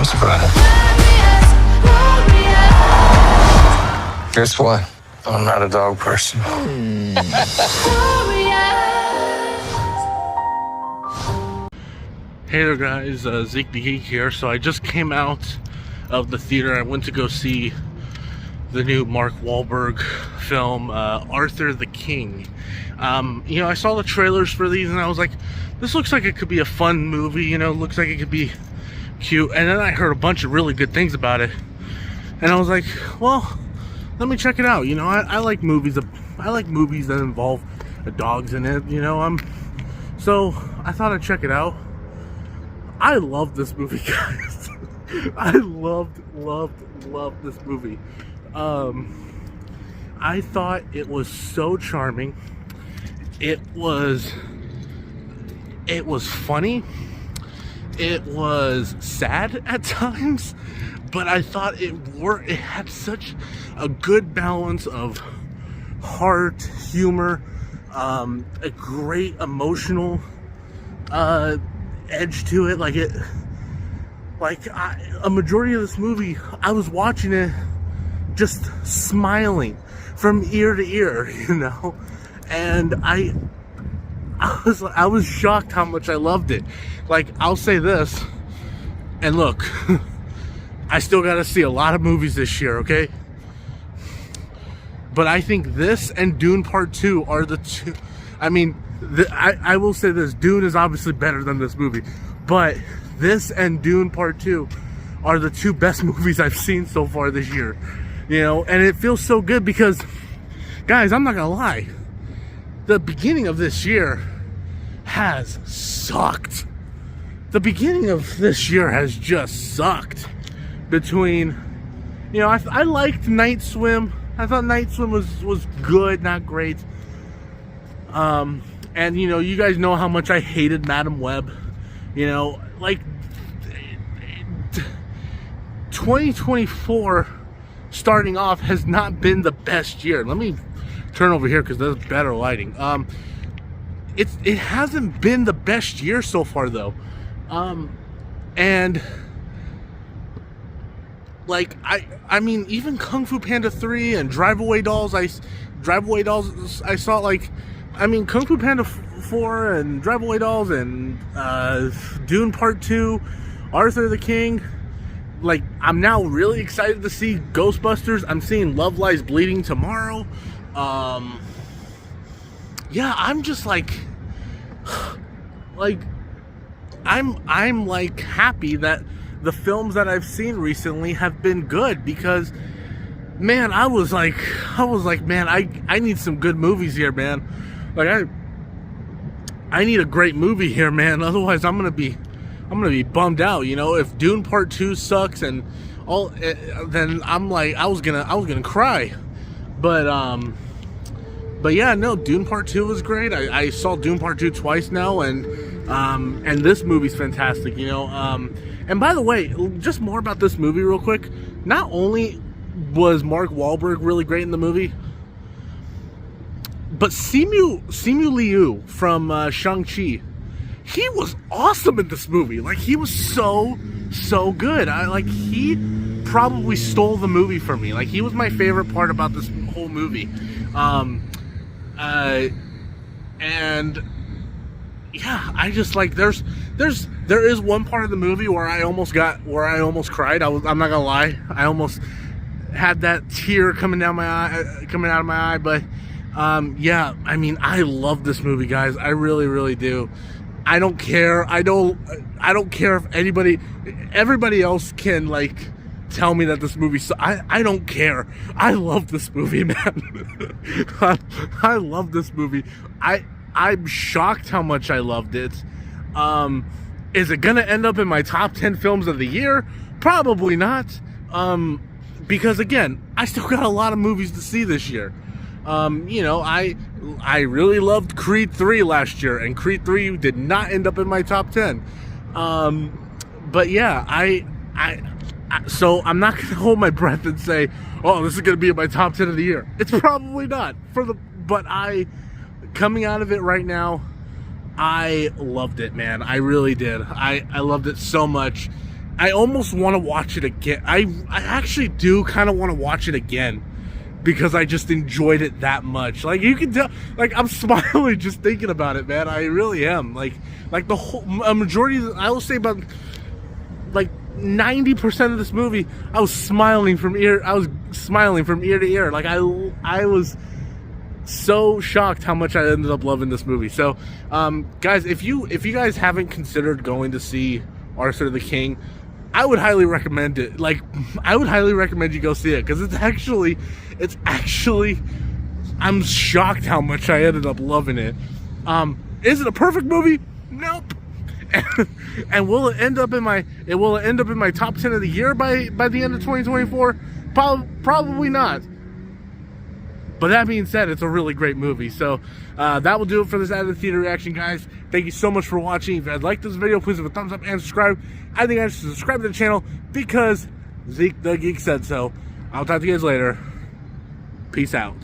I'm surprised. Guess what? I'm not a dog person. Hey there guys, Zeke the Geek here. So I just came out of the theater. I went to go see the new Mark Wahlberg film, Arthur the King. You know, I saw the trailers for these and I was like, this looks like it could be a fun movie, you know, looks like it could be cute. And then I heard a bunch of really good things about it. And I was like, well, let me check it out. You know, I like movies. I like movies that involve dogs in it, you know. So I thought I'd check it out. I love this movie, guys. I loved this movie. I thought it was so charming. It was funny. It was sad at times, but I thought it had such a good balance of heart, humor, a great emotional edge to it. A majority of this movie, I was watching it just smiling from ear to ear, you know, and I was shocked how much I loved it. Like, I'll say this, and look, I still got to see a lot of movies this year, okay? But I think this and Dune Part 2 are the two. I mean, I will say this, Dune is obviously better than this movie, but this and Dune Part 2 are the two best movies I've seen so far this year, you know, and it feels so good because, guys, I'm not gonna lie, the beginning of this year has sucked. The beginning of this year has just sucked. Between, you know, I liked Night Swim. I thought Night Swim was good, not great. And you know, you guys know how much I hated Madam Web. You know, like 2024 starting off has not been the best year. Let me turn over here because there's better lighting. It hasn't been the best year so far though. And like I mean, even Kung Fu Panda 3 and Drive Away Dolls I saw, like, I mean, Kung Fu Panda 4 and Drive Away Dolls and Dune Part 2, Arthur the King. Like, I'm now really excited to see Ghostbusters. I'm seeing Love Lies Bleeding tomorrow. Yeah, I'm just like I'm like happy that the films that I've seen recently have been good, because man, I was like, man, I need some good movies here, man. Like, I need a great movie here, man. Otherwise, I'm gonna be bummed out. You know, if Dune Part 2 sucks and all, then I'm like, I was gonna cry. But yeah, no, Dune Part 2 was great. I saw Dune Part 2 twice now, and this movie's fantastic. You know, and by the way, just more about this movie real quick. Not only was Mark Wahlberg really great in the movie, but Simu Liu from Shang-Chi, he was awesome in this movie. Like, he was so good. He probably stole the movie for me. Like, he was my favorite part about this whole movie. And yeah, I just like, there is one part of the movie where I almost cried. I'm not gonna lie, I almost had that tear coming out of my eye. But yeah, I mean, I love this movie, guys. I really do. I don't care. I don't care if everybody else can, like, tell me that this movie, I don't care. I love this movie, man. I love this movie. I'm shocked how much I loved it. Is it gonna end up in my top 10 films of the year? Probably not. Because again, I still got a lot of movies to see this year. You know, I really loved Creed 3 last year, and Creed 3 did not end up in my top 10. But yeah, so I'm not gonna hold my breath and say, oh, this is gonna be in my top 10 of the year. It's probably not. But coming out of it right now, I loved it, man. I really did. I loved it so much. I almost want to watch it again. I actually do kind of want to watch it again because I just enjoyed it that much. Like, you can tell, like, I'm smiling just thinking about it, man. I really am. Like the whole a majority of I will say about like 90% of this movie, I was smiling from ear to ear. Like, I was so shocked how much I ended up loving this movie. So, guys, if you guys haven't considered going to see Arthur the King, I would highly recommend it. Like, I would highly recommend you go see it because it's actually, I'm shocked how much I ended up loving it. Is it a perfect movie? Nope. And will it end up in my top 10 of the year by the end of 2024? Probably not. But that being said, it's a really great movie. So that will do it for this Out of the Theater reaction, guys. Thank you so much for watching. If you guys like this video, please give a thumbs up and subscribe. I think I should subscribe to the channel because Zeke the Geek said so. I'll talk to you guys later. Peace out.